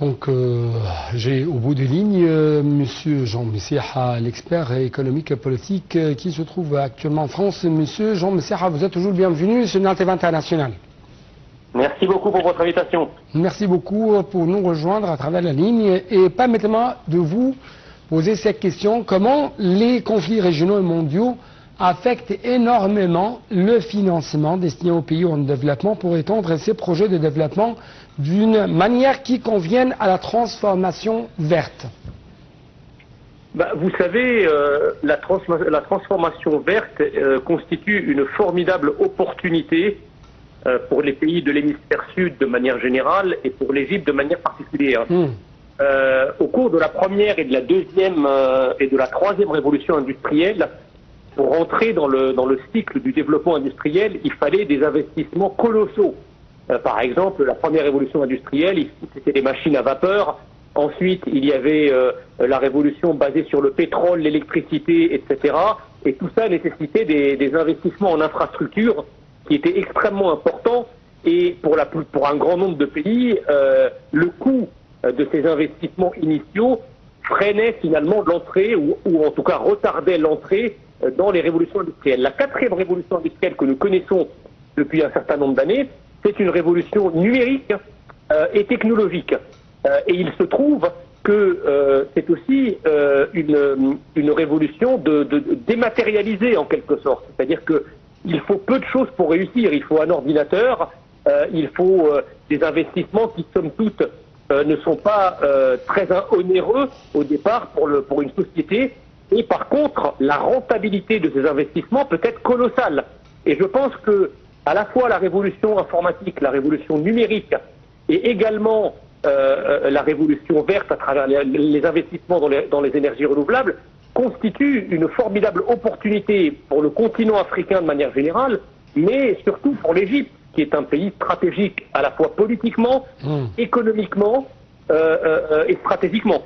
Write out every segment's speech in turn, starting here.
Donc, j'ai au bout de ligne Monsieur Jean Messiha, l'expert économique et politique qui se trouve actuellement en France. Monsieur Jean Messiha, vous êtes toujours le bienvenu sur Nal TV International. Merci beaucoup pour votre invitation. Merci beaucoup pour nous rejoindre à travers la ligne. Et permettez-moi de vous poser cette question. Comment les conflits régionaux et mondiaux affectent énormément le financement destiné aux pays en développement pour étendre ces projets de développement d'une manière qui convienne à la transformation verte? Vous savez, la transformation verte constitue une formidable opportunité pour les pays de l'hémisphère sud de manière générale et pour l'Égypte de manière particulière. Au cours de la première et de la deuxième et de la troisième révolution industrielle, pour entrer dans le cycle du développement industriel, il fallait des investissements colossaux. Par exemple, la première révolution industrielle, c'était les machines à vapeur. Ensuite, il y avait la révolution basée sur le pétrole, l'électricité, etc. Et tout ça nécessitait des investissements en infrastructure qui étaient extrêmement importants. Et pour un grand nombre de pays, le coût de ces investissements initiaux freinait finalement l'entrée, ou en tout cas retardait l'entrée dans les révolutions industrielles. La quatrième révolution industrielle que nous connaissons depuis un certain nombre d'années, c'est une révolution numérique et technologique. Et il se trouve que c'est aussi une révolution de dématérialisée en quelque sorte. C'est-à-dire qu'il faut peu de choses pour réussir. Il faut un ordinateur, il faut des investissements qui, somme toute, ne sont pas très onéreux au départ pour une société. Et par contre, la rentabilité de ces investissements peut être colossale. Et je pense que à la fois la révolution informatique, la révolution numérique et également la révolution verte à travers les investissements dans les énergies renouvelables constituent une formidable opportunité pour le continent africain de manière générale, mais surtout pour l'Égypte, qui est un pays stratégique à la fois politiquement, économiquement et stratégiquement.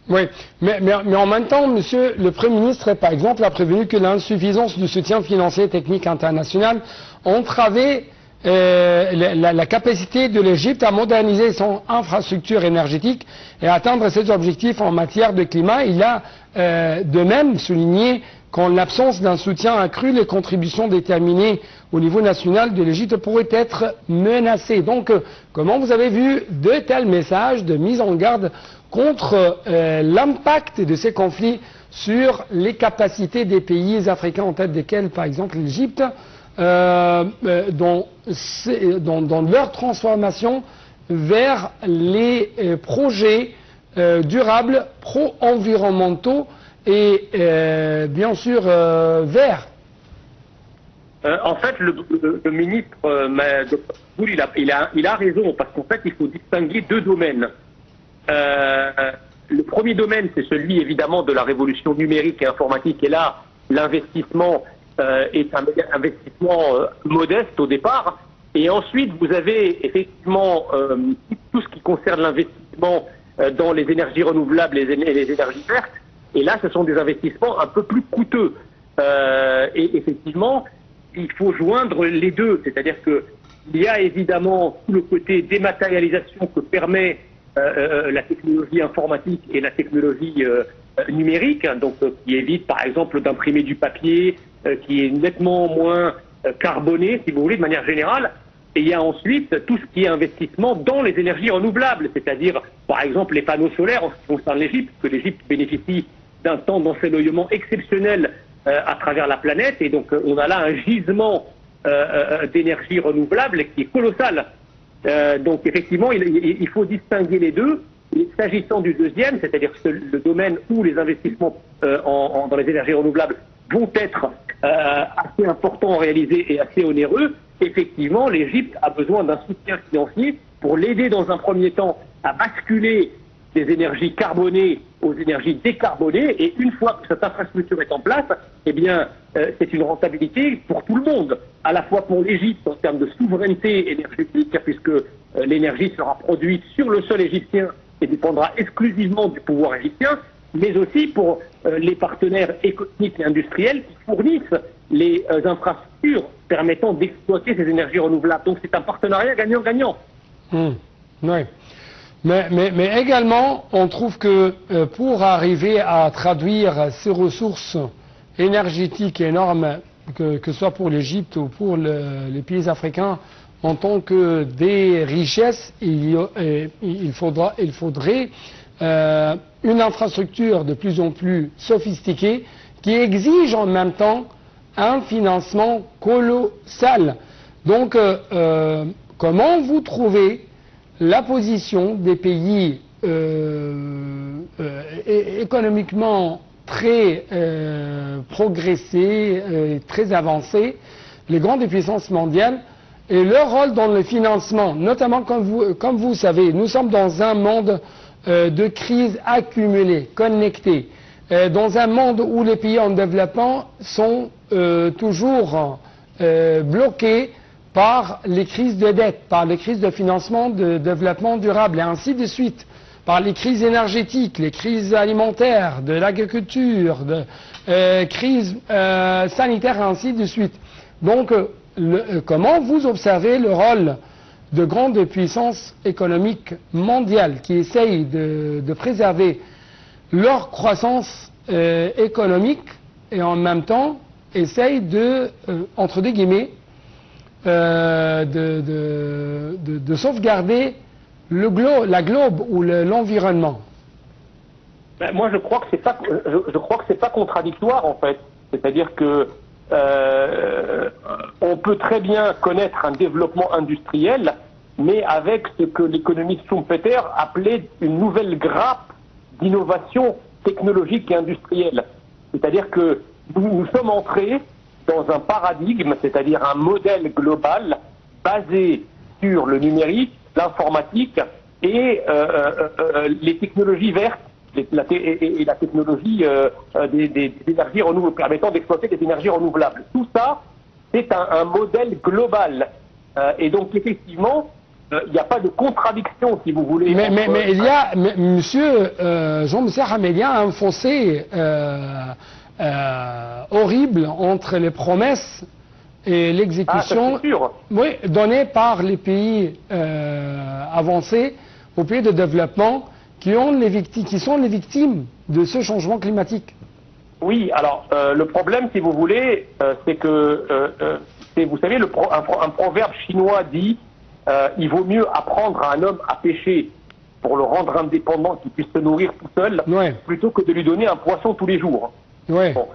Oui, mais en même temps, monsieur le Premier ministre, par exemple, a prévenu que l'insuffisance du soutien financier et technique international entravait la capacité de l'Égypte à moderniser son infrastructure énergétique et atteindre ses objectifs en matière de climat. Il a de même souligné qu'en l'absence d'un soutien accru, les contributions déterminées au niveau national de l'Égypte pourraient être menacées. Donc, comment vous avez vu de tels messages de mise en garde contre l'impact de ces conflits sur les capacités des pays africains, en tête desquels, par exemple, l'Égypte, dans leur transformation vers les projets durables, pro-environnementaux et bien sûr verts? En fait, le ministre il a raison, parce qu'en fait, il faut distinguer deux domaines. Le premier domaine, c'est celui évidemment de la révolution numérique et informatique, et là, l'investissement est un investissement modeste au départ. Et ensuite, vous avez effectivement tout ce qui concerne l'investissement dans les énergies renouvelables et les énergies vertes. Et là, ce sont des investissements un peu plus coûteux. Et effectivement, il faut joindre les deux. C'est-à-dire qu'il y a évidemment tout le côté dématérialisation que permet la technologie informatique et la technologie numérique, donc qui évite par exemple d'imprimer du papier, qui est nettement moins carboné, si vous voulez, de manière générale. Et il y a ensuite tout ce qui est investissement dans les énergies renouvelables, c'est-à-dire par exemple les panneaux solaires en ce qui concerne l'Égypte, que l'Égypte bénéficie d'un temps d'ensoleillement exceptionnel à travers la planète, et donc on a là un gisement d'énergie renouvelable qui est colossal. Donc effectivement, il faut distinguer les deux. Et s'agissant du deuxième, c'est-à-dire le domaine où les investissements dans les énergies renouvelables vont être assez importants à réaliser et assez onéreux, effectivement, l'Égypte a besoin d'un soutien financier pour l'aider dans un premier temps à basculer des énergies carbonées aux énergies décarbonées. Et une fois que cette infrastructure est en place, eh bien, c'est une rentabilité pour tout le monde, à la fois pour l'Égypte en termes de souveraineté énergétique, puisque l'énergie sera produite sur le sol égyptien et dépendra exclusivement du pouvoir égyptien, mais aussi pour les partenaires économiques et industriels qui fournissent les infrastructures permettant d'exploiter ces énergies renouvelables. Donc c'est un partenariat gagnant-gagnant. Oui. Mais également, on trouve que pour arriver à traduire ces ressources énergétiques énormes, que ce soit pour l'Égypte ou pour les pays africains, en tant que des richesses, il faudrait une infrastructure de plus en plus sophistiquée qui exige en même temps un financement colossal. Donc, comment vous trouvez la position des pays économiquement très progressés, très avancés, les grandes puissances mondiales, et leur rôle dans le financement, notamment comme vous savez, nous sommes dans un monde de crise accumulée, connectée, dans un monde où les pays en développement sont toujours bloqués par les crises de dette, par les crises de financement de développement durable et ainsi de suite, par les crises énergétiques, les crises alimentaires, de l'agriculture, crises sanitaires et ainsi de suite. Donc, comment vous observez le rôle de grandes puissances économiques mondiales qui essayent de préserver leur croissance économique et en même temps essayent de, entre deux guillemets, de sauvegarder la globe ou l'environnement? Moi, je crois que c'est pas contradictoire en fait. C'est-à-dire que on peut très bien connaître un développement industriel, mais avec ce que l'économiste Schumpeter appelait une nouvelle grappe d'innovation technologique et industrielle. C'est-à-dire que nous sommes entrés dans un paradigme, c'est-à-dire un modèle global basé sur le numérique, l'informatique et les technologies vertes et la technologie des énergies renouvelables, permettant d'exploiter des énergies renouvelables. Tout ça, c'est un modèle global. Et donc, effectivement, il n'y a pas de contradiction, si vous voulez. Mais il y a, monsieur Jean-Michel Hamel, il y a un fossé horrible entre les promesses et l'exécution donnée par les pays avancés aux pays de développement qui sont les victimes de ce changement climatique. Oui, alors le problème, si vous voulez, c'est que, vous savez, un proverbe chinois dit il vaut mieux apprendre à un homme à pêcher pour le rendre indépendant, qu'il puisse se nourrir tout seul, plutôt que de lui donner un poisson tous les jours. Ouais. Bon.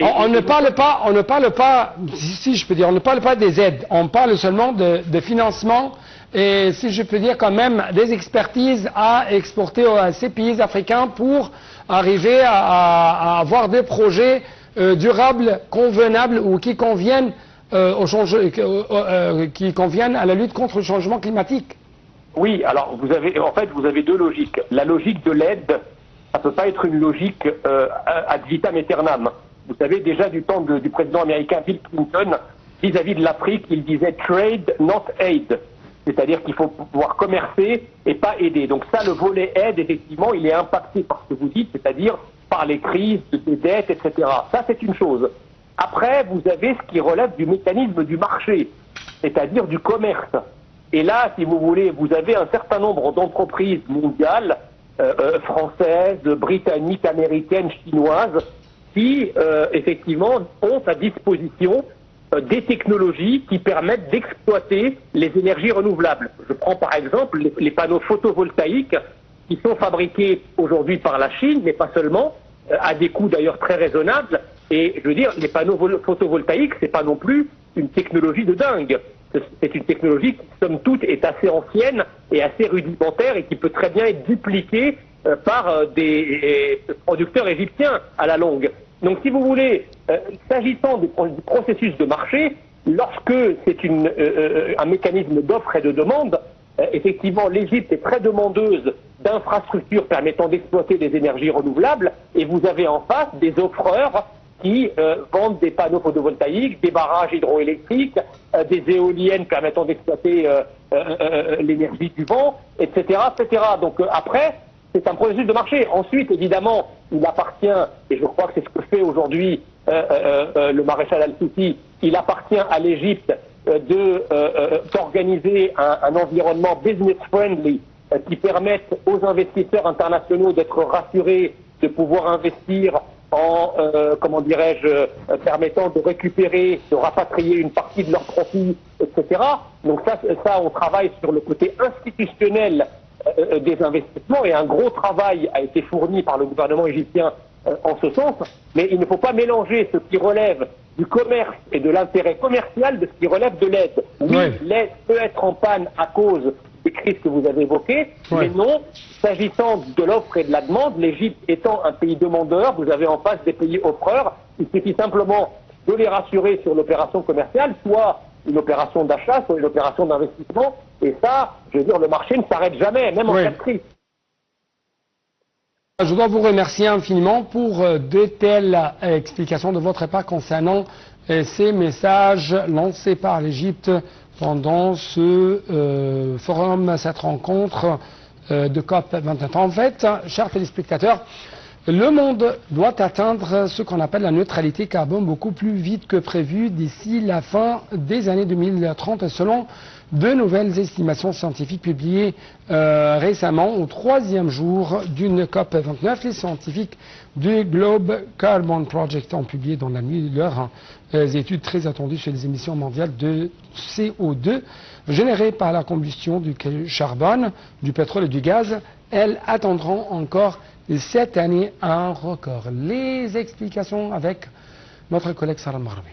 On ne parle pas, si je peux dire, on ne parle pas des aides, on parle seulement de financement et, si je peux dire, quand même des expertises à exporter à ces pays africains pour arriver à avoir des projets durables, convenables ou qui conviennent qui conviennent à la lutte contre le changement climatique. Oui, alors vous avez deux logiques. La logique de l'aide, ça ne peut pas être une logique ad vitam aeternam. Vous savez, déjà du temps du président américain Bill Clinton, vis-à-vis de l'Afrique, il disait « trade, not aid ». C'est-à-dire qu'il faut pouvoir commercer et pas aider. Donc ça, le volet aide, effectivement, il est impacté par ce que vous dites, c'est-à-dire par les crises, les dettes, etc. Ça, c'est une chose. Après, vous avez ce qui relève du mécanisme du marché, c'est-à-dire du commerce. Et là, si vous voulez, vous avez un certain nombre d'entreprises mondiales, françaises, britanniques, américaines, chinoises, qui, effectivement, ont à disposition des technologies qui permettent d'exploiter les énergies renouvelables. Je prends par exemple les panneaux photovoltaïques qui sont fabriqués aujourd'hui par la Chine, mais pas seulement, à des coûts d'ailleurs très raisonnables. Et je veux dire, les panneaux photovoltaïques, c'est pas non plus une technologie de dingue. C'est une technologie qui, somme toute, est assez ancienne et assez rudimentaire et qui peut très bien être dupliquée par des producteurs égyptiens à la longue. Donc, si vous voulez, s'agissant du processus de marché, lorsque c'est un mécanisme d'offre et de demande, effectivement, l'Égypte est très demandeuse d'infrastructures permettant d'exploiter des énergies renouvelables, et vous avez en face des offreurs qui vendent des panneaux photovoltaïques, des barrages hydroélectriques, des éoliennes permettant d'exploiter l'énergie du vent, etc., etc. Donc après, c'est un processus de marché. Ensuite, évidemment, il appartient, et je crois que c'est ce que fait aujourd'hui le maréchal Al-Sisi, il appartient à l'Égypte d'organiser un environnement business-friendly qui permettent aux investisseurs internationaux d'être rassurés, de pouvoir investir en, comment dirais-je, permettant de récupérer, de rapatrier une partie de leurs profits, etc. Donc ça, on travaille sur le côté institutionnel des investissements et un gros travail a été fourni par le gouvernement égyptien en ce sens, mais il ne faut pas mélanger ce qui relève du commerce et de l'intérêt commercial de ce qui relève de l'aide. Oui, l'aide peut être en panne à cause des crises que vous avez évoquées, mais non, s'agissant de l'offre et de la demande, l'Égypte étant un pays demandeur, vous avez en face des pays offreurs, il suffit simplement de les rassurer sur l'opération commerciale, soit une opération d'achat, soit une opération d'investissement, et ça, je veux dire, le marché ne s'arrête jamais, même en cas de crise. Je dois vous remercier infiniment pour de telles explications de votre part concernant ces messages lancés par l'Égypte pendant ce forum, cette rencontre de COP21. En fait, chers téléspectateurs, le monde doit atteindre ce qu'on appelle la neutralité carbone beaucoup plus vite que prévu d'ici la fin des années 2030, selon de nouvelles estimations scientifiques publiées récemment au 3e jour d'une COP29. Les scientifiques du Globe Carbon Project ont publié dans la nuit leurs études très attendues sur les émissions mondiales de CO2 générées par la combustion du charbon, du pétrole et du gaz. Elles attendront encore cette année un record. Les explications avec notre collègue Sarah Marbi.